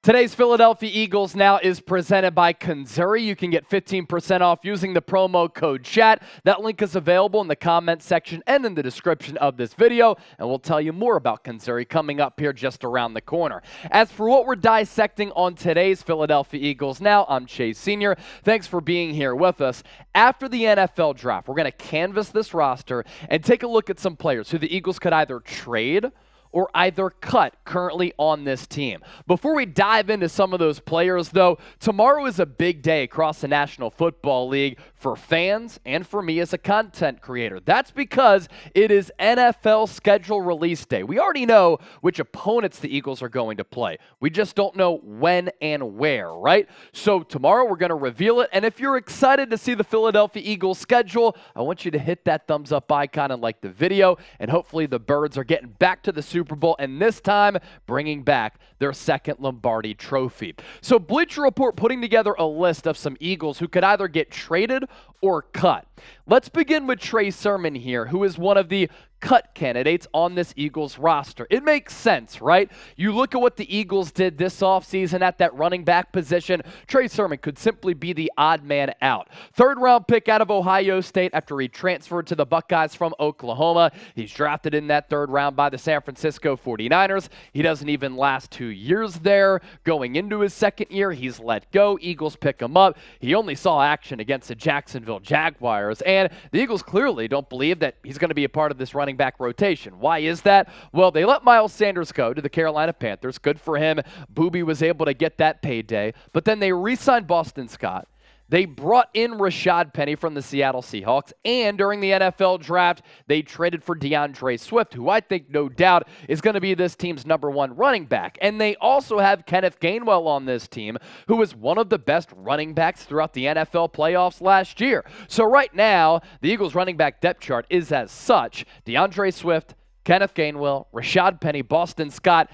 Today's Philadelphia Eagles now is presented by Missouri. You can get 15% off using the promo code CHAT. That link is available in the comments section and in the description of this video, and we'll tell you more about Missouri coming up here just around the corner. As for what we're dissecting on today's Philadelphia Eagles now, I'm Chase Sr. Thanks for being here with us. After the NFL draft, we're going to canvas this roster and take a look at some players who the Eagles could either trade or either cut currently on this team. Before we dive into some of those players, though, tomorrow is a big day across the National Football League for fans and for me as a content creator. That's because it is NFL schedule release day. We already know which opponents the Eagles are going to play. We just don't know when and where, right? So tomorrow we're going to reveal it, and if you're excited to see the Philadelphia Eagles schedule, I want you to hit that thumbs up icon and like the video, and hopefully the Birds are getting back to the Super Bowl, and this time bringing back their second Lombardi trophy. So Bleacher Report putting together a list of some Eagles who could either get traded or cut. Let's begin with Trey Sermon here, who is one of the cut candidates on this Eagles roster. It makes sense, right? You look at what the Eagles did this offseason at that running back position. Trey Sermon could simply be the odd man out. Third-round pick out of Ohio State after he transferred to the Buckeyes from Oklahoma. He's drafted in that third round by the San Francisco 49ers. He doesn't even last 2 years there. Going into his second year, he's let go. Eagles pick him up. He only saw action against the Jacksonville Jaguars, and the Eagles clearly don't believe that he's going to be a part of this running back rotation. Why is that? Well, they let Miles Sanders go to the Carolina Panthers. Good for him. Booby was able to get that payday. But then they re-signed Boston Scott. They brought in Rashaad Penny from the Seattle Seahawks, and during the NFL draft, they traded for DeAndre Swift, who I think no doubt is going to be this team's #1 running back. And they also have Kenneth Gainwell on this team, who is one of the best running backs throughout the NFL playoffs last year. So right now, the Eagles running back depth chart is as such: DeAndre Swift, Kenneth Gainwell, Rashaad Penny, Boston Scott.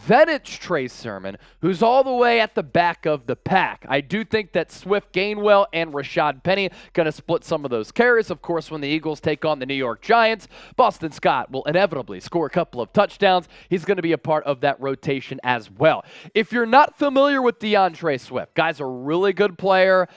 Then it's Trey Sermon, who's all the way at the back of the pack. I do think that Swift, Gainwell, and Rashaad Penny going to split some of those carries. Of course, when the Eagles take on the New York Giants, Boston Scott will inevitably score a couple of touchdowns. He's going to be a part of that rotation as well. If you're not familiar with DeAndre Swift, guy's a really good player,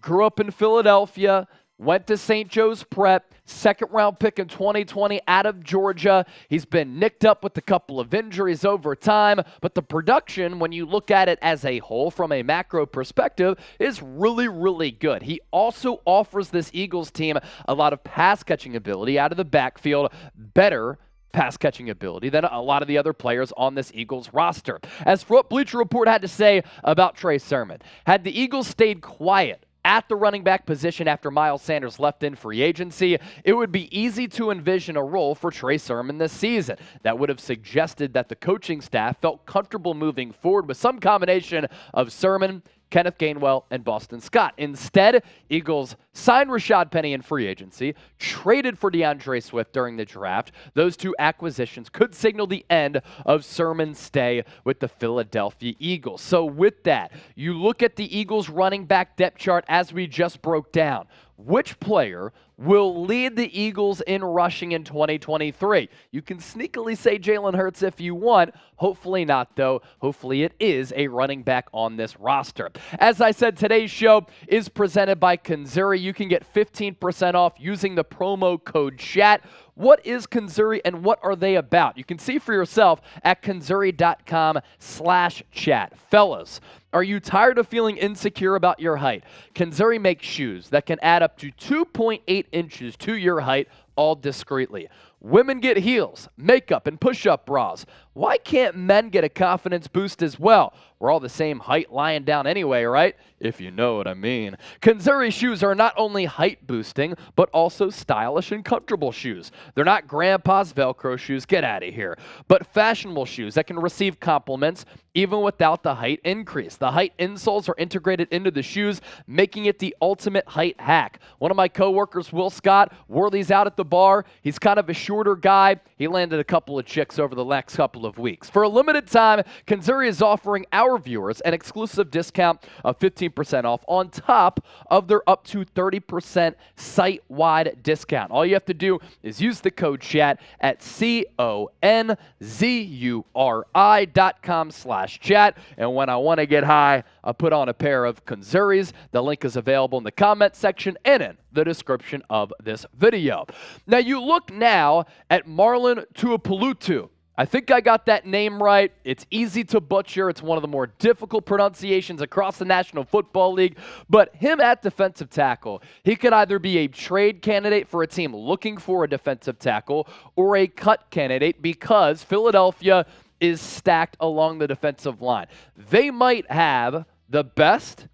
grew up in Philadelphia, went to St. Joe's Prep, second-round pick in 2020 out of Georgia. He's been nicked up with a couple of injuries over time, but the production, when you look at it as a whole from a macro perspective, is really, really good. He also offers this Eagles team a lot of pass-catching ability out of the backfield, better pass-catching ability than a lot of the other players on this Eagles roster. As for what Bleacher Report had to say about Trey Sermon, had the Eagles stayed quiet at the running back position after Miles Sanders left in free agency, it would be easy to envision a role for Trey Sermon this season. That would have suggested that the coaching staff felt comfortable moving forward with some combination of Sermon, Kenneth Gainwell, and Boston Scott. Instead, Eagles signed Rashaad Penny in free agency, traded for DeAndre Swift during the draft. Those two acquisitions could signal the end of Sermon's stay with the Philadelphia Eagles. So with that, you look at the Eagles running back depth chart as we just broke down. Which player will lead the Eagles in rushing in 2023? You can sneakily say Jalen Hurts if you want. Hopefully not, though. Hopefully it is a running back on this roster. As I said, today's show is presented by Missouri. You can get 15% off using the promo code CHAT. What is Missouri and what are they about? You can see for yourself at missouri.com/chat. Fellas, are you tired of feeling insecure about your height? Missouri makes shoes that can add up to 2.8 inches to your height, all discreetly. Women get heels, makeup, and push-up bras. Why can't men get a confidence boost as well? We're all the same height lying down anyway, right? If you know what I mean. Missouri shoes are not only height boosting, but also stylish and comfortable shoes. They're not grandpa's Velcro shoes, get out of here, but fashionable shoes that can receive compliments even without the height increase. The height insoles are integrated into the shoes, making it the ultimate height hack. One of my coworkers, Will Scott, wore these out at the bar. He's kind of a shorter guy. He landed a couple of chicks over the next couple of weeks. For a limited time, Missouri is offering our viewers an exclusive discount of 15% off on top of their up to 30% site-wide discount. All you have to do is use the code chat at conzuri.com/chat. And when I want to get high, I put on a pair of Conzuris. The link is available in the comment section and in the description of this video. Now you look now at Marlon Tuipulotu. I think I got that name right. It's easy to butcher. It's one of the more difficult pronunciations across the National Football League. But him at defensive tackle, he could either be a trade candidate for a team looking for a defensive tackle or a cut candidate because Philadelphia is stacked along the defensive line. They might have the best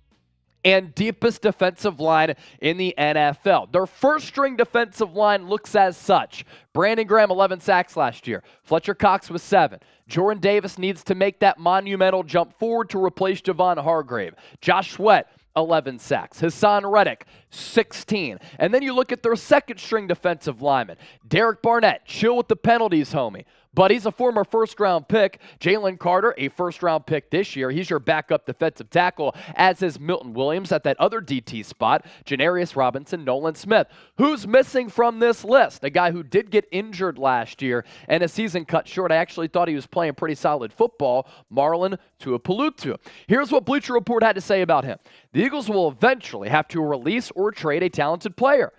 and deepest defensive line in the NFL. Their first-string defensive line looks as such. Brandon Graham, 11 sacks last year. Fletcher Cox was 7. Jordan Davis needs to make that monumental jump forward to replace Javon Hargrave. Josh Sweat, 11 sacks. Hassan Reddick, 16. And then you look at their second-string defensive lineman. Derek Barnett, chill with the penalties, homie. But he's a former first-round pick. Jalen Carter, a first-round pick this year. He's your backup defensive tackle, as is Milton Williams at that other DT spot. Janarius Robinson, Nolan Smith. Who's missing from this list? A guy who did get injured last year and a season cut short. I actually thought he was playing pretty solid football. Marlon Tuipulotu. Here's what Bleacher Report had to say about him. The Eagles will eventually have to release or trade a talented player.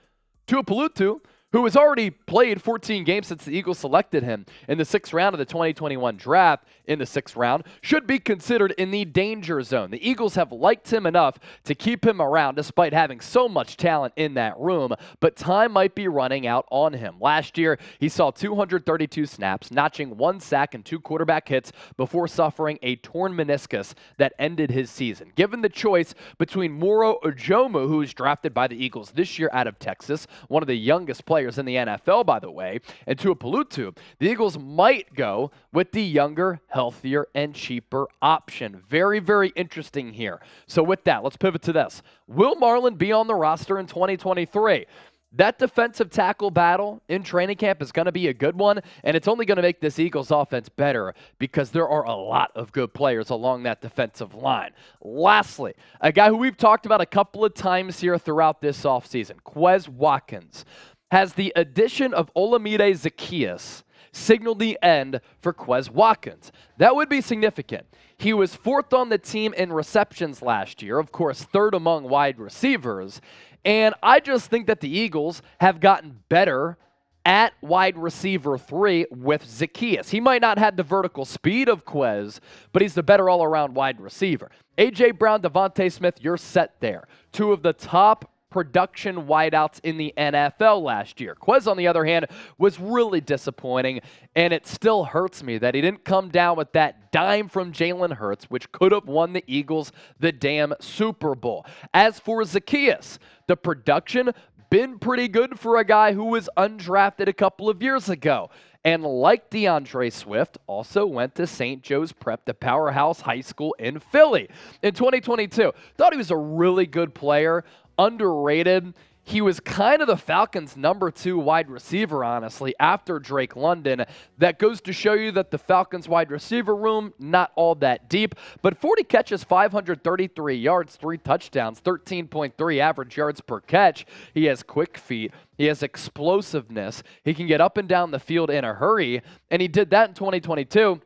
Tuipulotu, who has already played 14 games since the Eagles selected him in the 6th round of the 2021 draft in the 6th round, should be considered in the danger zone. The Eagles have liked him enough to keep him around despite having so much talent in that room, but time might be running out on him. Last year, he saw 232 snaps, notching 1 sack and 2 quarterback hits before suffering a torn meniscus that ended his season. Given the choice between Moro Ojomo, who was drafted by the Eagles this year out of Texas, one of the youngest players in the NFL, by the way, and Tuipulotu, the Eagles might go with the younger, healthier, and cheaper option. Very, very interesting here. So with that, let's pivot to this. Will Marlon be on the roster in 2023? That defensive tackle battle in training camp is going to be a good one, and it's only going to make this Eagles offense better because there are a lot of good players along that defensive line. Lastly, a guy who we've talked about a couple of times here throughout this offseason, Quez Watkins, has the addition of Olamide Zaccheaus signaled the end for Quez Watkins. That would be significant. He was 4th on the team in receptions last year, of course 3rd among wide receivers, and I just think that the Eagles have gotten better at wide receiver 3 with Zaccheaus. He might not have the vertical speed of Quez, but he's the better all-around wide receiver. A.J. Brown, Devontae Smith, you're set there. 2 of the top production wideouts in the NFL last year. Quez, on the other hand, was really disappointing, and it still hurts me that he didn't come down with that dime from Jalen Hurts, which could have won the Eagles the damn Super Bowl. As for Zaccheaus, the production been pretty good for a guy who was undrafted a couple of years ago. And like DeAndre Swift, also went to St. Joe's Prep, the powerhouse high school in Philly. In 2022, thought he was a really good player, underrated. He was kind of the Falcons' number 2 wide receiver, honestly, after Drake London. That goes to show you that the Falcons' wide receiver room, not all that deep, but 40 catches, 533 yards, 3 touchdowns, 13.3 average yards per catch. He has quick feet. He has explosiveness. He can get up and down the field in a hurry, and he did that in 2022.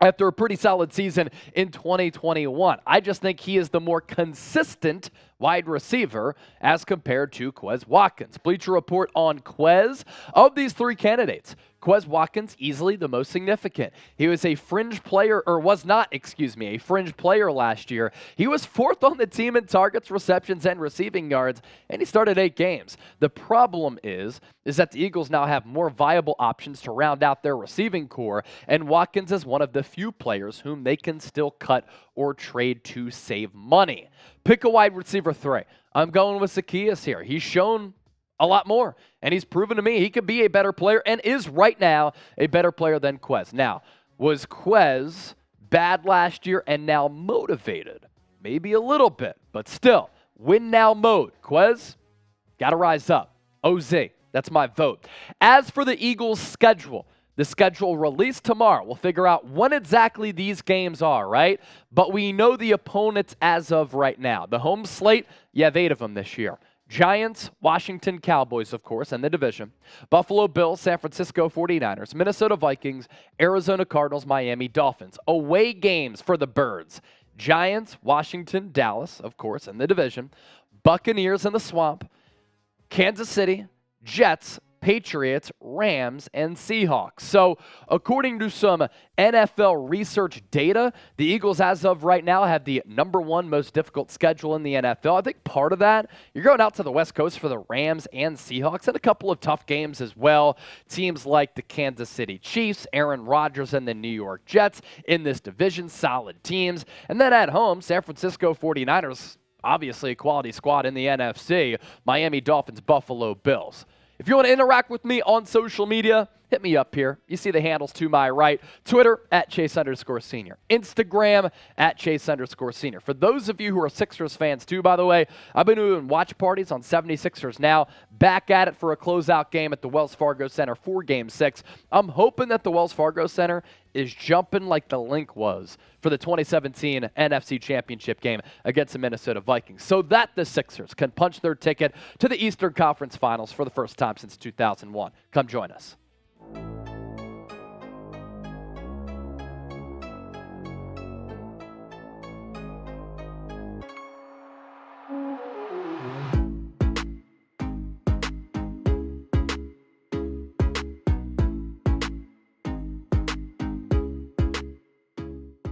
After a pretty solid season in 2021. I just think he is the more consistent wide receiver as compared to Quez Watkins. Bleacher Report on Quez. Of these 3 candidates, Quez Watkins easily the most significant. He was a fringe player, or was not, a fringe player last year. He was 4th on the team in targets, receptions, and receiving yards, and he started 8 games. The problem is that the Eagles now have more viable options to round out their receiving core, and Watkins is one of the few players whom they can still cut or trade to save money. Pick a wide receiver 3. I'm going with Zaccheaus here. He's shown a lot more, and he's proven to me he could be a better player and is right now a better player than Quez. Now, was Quez bad last year and now motivated? Maybe a little bit, but still, win now mode. Quez, got to rise up. OZ. That's my vote. As for the Eagles' schedule, the schedule released tomorrow. We'll figure out when exactly these games are, right? But we know the opponents as of right now. The home slate, you have 8 of them this year. Giants, Washington Cowboys, of course, and the division. Buffalo Bills, San Francisco 49ers, Minnesota Vikings, Arizona Cardinals, Miami Dolphins. Away games for the Birds. Giants, Washington, Dallas, of course, and the division. Buccaneers in the Swamp. Kansas City, Jets, Patriots, Rams, and Seahawks. So, according to some NFL research data, the Eagles, as of right now, have the #1 most difficult schedule in the NFL. I think part of that, you're going out to the West Coast for the Rams and Seahawks, and a couple of tough games as well. Teams like the Kansas City Chiefs, Aaron Rodgers, and the New York Jets in this division, solid teams. And then at home, San Francisco 49ers, obviously a quality squad in the NFC, Miami Dolphins, Buffalo Bills. If you want to interact with me on social media, hit me up here. You see the handles to my right. Twitter, @Chase_Senior. Instagram, @Chase_Senior. For those of you who are Sixers fans too, by the way, I've been doing watch parties on 76ers now. Back at it for a closeout game at the Wells Fargo Center for Game 6. I'm hoping that the Wells Fargo Center is jumping like the Link was for the 2017 NFC Championship game against the Minnesota Vikings, so that the Sixers can punch their ticket to the Eastern Conference Finals for the first time since 2001. Come join us.